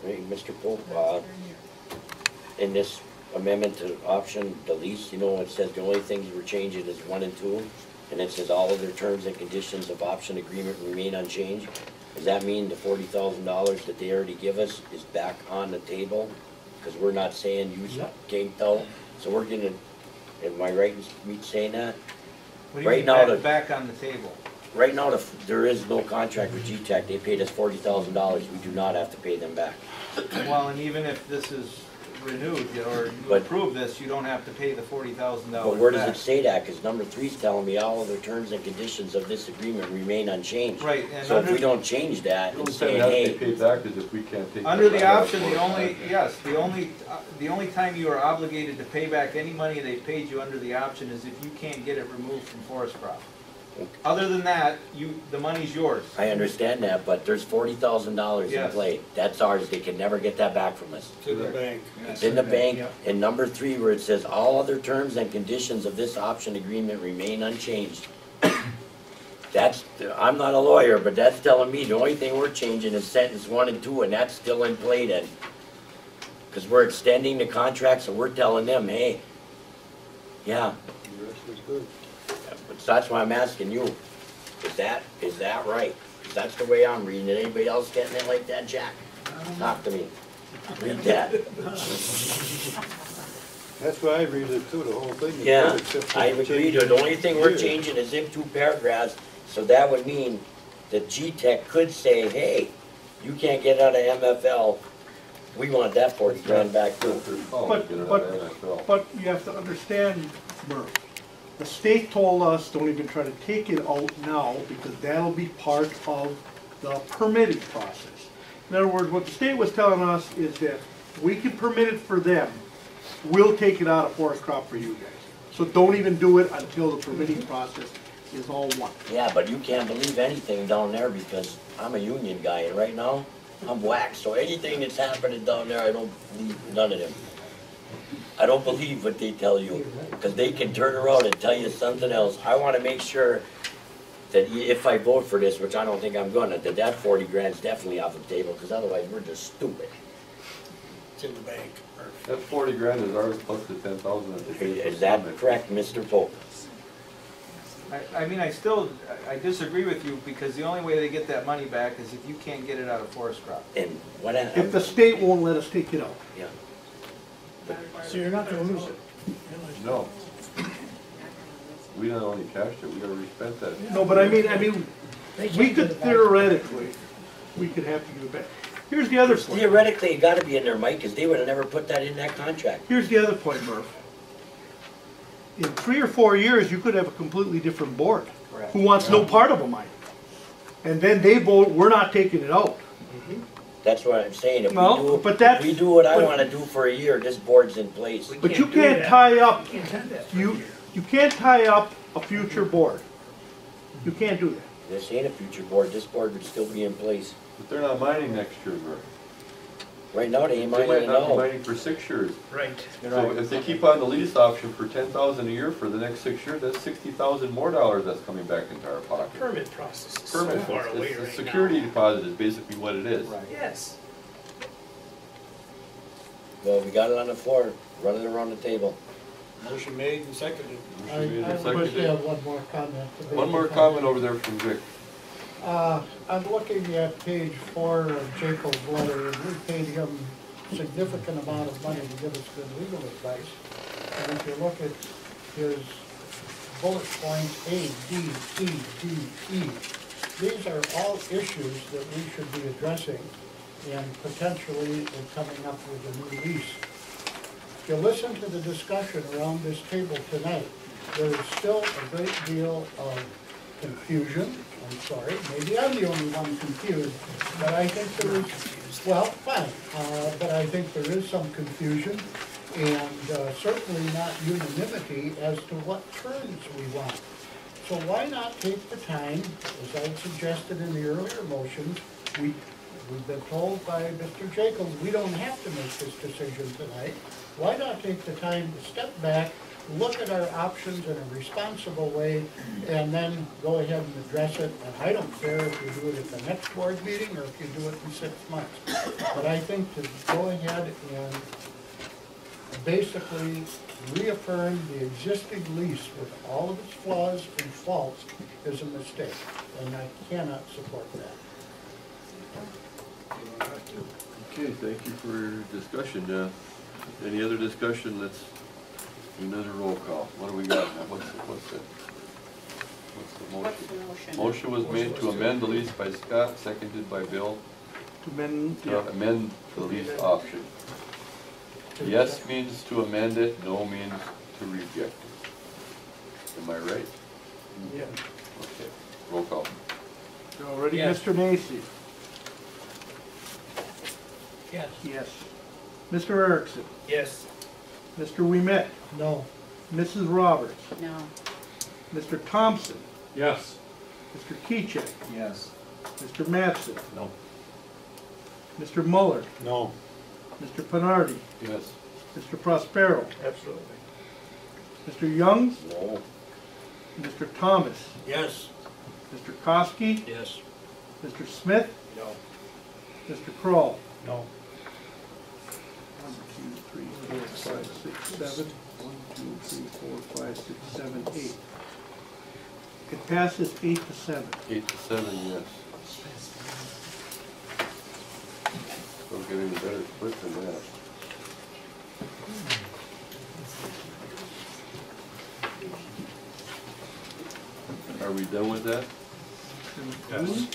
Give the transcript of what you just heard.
Hey, Mr. Pope, in this amendment to option, the lease, you know, it says the only things we're changing is 1 and 2, and it says all other terms and conditions of option agreement remain unchanged. Does that mean the $40,000 that they already give us is back on the table? Because we're not saying use Gtac, so we're gonna, am I right in me saying that? What do you Right mean now, back on the table? Right now, there is no contract with Gtac. They paid us $40,000. We do not have to pay them back. Well, and even if this is renewed, or you But- approve this, you don't have to pay the $40,000 back. But where does it say that? Because number 3 is telling me all of the terms and conditions of this agreement remain unchanged. Right, and So if we under, don't change that The and only say, time it has to hey, be paid back is if we can't take. under that the out of option, the forest only, back. yes, the only time you are obligated to pay back any money they paid you under the option is if you can't get it removed from forest crop. Other than that, the money's yours. I understand that, but there's $40,000 in Yes. play. That's ours. They can never get that back from us. To the bank. It's in the bank. And number 3, where it says all other terms and conditions of this option agreement remain unchanged. That's, I'm not a lawyer, but that's telling me the only thing we're changing is sentence 1 and 2, and that's still in play then. Because we're extending the contract, so we're telling them, hey, yeah, The rest is good. but that's why I'm asking you, is that right? 'Cause that's the way I'm reading it. Anybody else getting it like that, Jack? Talk to me. Read that. That's why I read it too, the whole thing. is Yeah, good, except for I agree. changing The only thing we're here. changing is in 2 paragraphs, so that would mean that Gtac could say, hey, you can't get out of MFL, we want that 40 grand back too. That's their fault, But- get it out but- of NFL. But you have to understand, Murph, the state told us, don't even try to take it out now, because that'll be part of the permitting process. In other words, what the state was telling us is that we can permit it for them, we'll take it out of forest crop for you guys. So don't even do it until the permitting process is all one. Yeah, but you can't believe anything down there because I'm a union guy, and right now, I'm whacked, so anything that's happening down there, I don't believe none of them. I don't believe what they tell you, because they can turn around and tell you something else. I want to make sure that if I vote for this, which I don't think I'm gonna, that 40 grand's definitely off the table, because otherwise we're just stupid. It's in the bank. That 40 grand is ours plus the 10,000 that they paid. Is that correct, Mr. Pope? I mean, I disagree with you, because the only way they get that money back is if you can't get it out of forest crop. And what If the state won't let us take it out. yeah. So you're not gonna lose it? No. We not only cashed it, we already spent that. No, but I mean, we could theoretically, we could have to give it back. Here's the other point. Theoretically, it gotta be in there, Mike, because they would have never put that in that contract. Here's the other point, Murph. In 3 or 4 years, you could have a completely different board Correct. who wants no part of a mine. And then they vote, we're not taking it out. That's what I'm saying, if No, but that's- we do what I but- wanna do for a year, this board's in place. But you can't tie up, you can't tie up a future board. You can't do that. This ain't a future board, this board would still be in place. But they're not mining next year, Murph. Right now, they ain't They mining might at not be all. mining for 6 years. Right. So if they keep on the lease option for 10,000 a year for the next 6 years, that's 60,000 more dollars that's coming back into our pocket. Permit process is so Permit, far away it's a right security now. deposit is basically what it is. Right. Yes. Well, we got it on the floor, run it around the table. Motion made and seconded. I Motion made and wish seconded. to have one more comment. to make One more if I comment may. over there from Vic. I'm looking at page 4 of Jacob's letter, and we paid him significant amount of money to give us good legal advice. And if you look at his bullet points A, D, C, D, E, these are all issues that we should be addressing and potentially in coming up with a new lease. If you listen to the discussion around this table tonight, there is still a great deal of confusion. I'm sorry, maybe I'm the only one confused, but I think there is, well, fine, but I think there is some confusion and certainly not unanimity as to what terms we want. So why not take the time, as I suggested in the earlier motions, we've been told by Mr. Jacobs, we don't have to make this decision tonight. Why not take the time to step back, look at our options in a responsible way and then go ahead and address it. And I don't care if you do it at the next board meeting or if you do it in 6 months. But I think to go ahead and basically reaffirm the existing lease with all of its flaws and faults is a mistake. And I cannot support that. Okay, thank you for your discussion. Any other discussion? Let's do another roll call. What do we got now? What's the motion? Motion was made to amend the lease by Scott, seconded by Bill, To amend, to amend the lease option. Yes means to amend it, no means to reject it. Am I right? yeah. Okay, roll call. Already, Yes. Mr. Nacy? Yes. Yes. Mr. Erickson? Yes. Mr. Ouimet? No. Mrs. Roberts? No. Mr. Thompson? Yes. Mr. Gtac? Yes. Mr. Mattson? No. Mr. Muller? No. Mr. Penardi? Yes. Mr. Prospero? Absolutely. Mr. Youngs? No. Mr. Thomas? Yes. Mr. Koski? Yes. Mr. Smith? No. Mr. Kroll? No. 1, 2, 3, 4, 5, 6, 7. 1, 2, 3, 4, 5, 6, 7, 8. It passes 8 to 7. 8 to 7, yes. Don't get any better split than that. Are we done with that? Yes.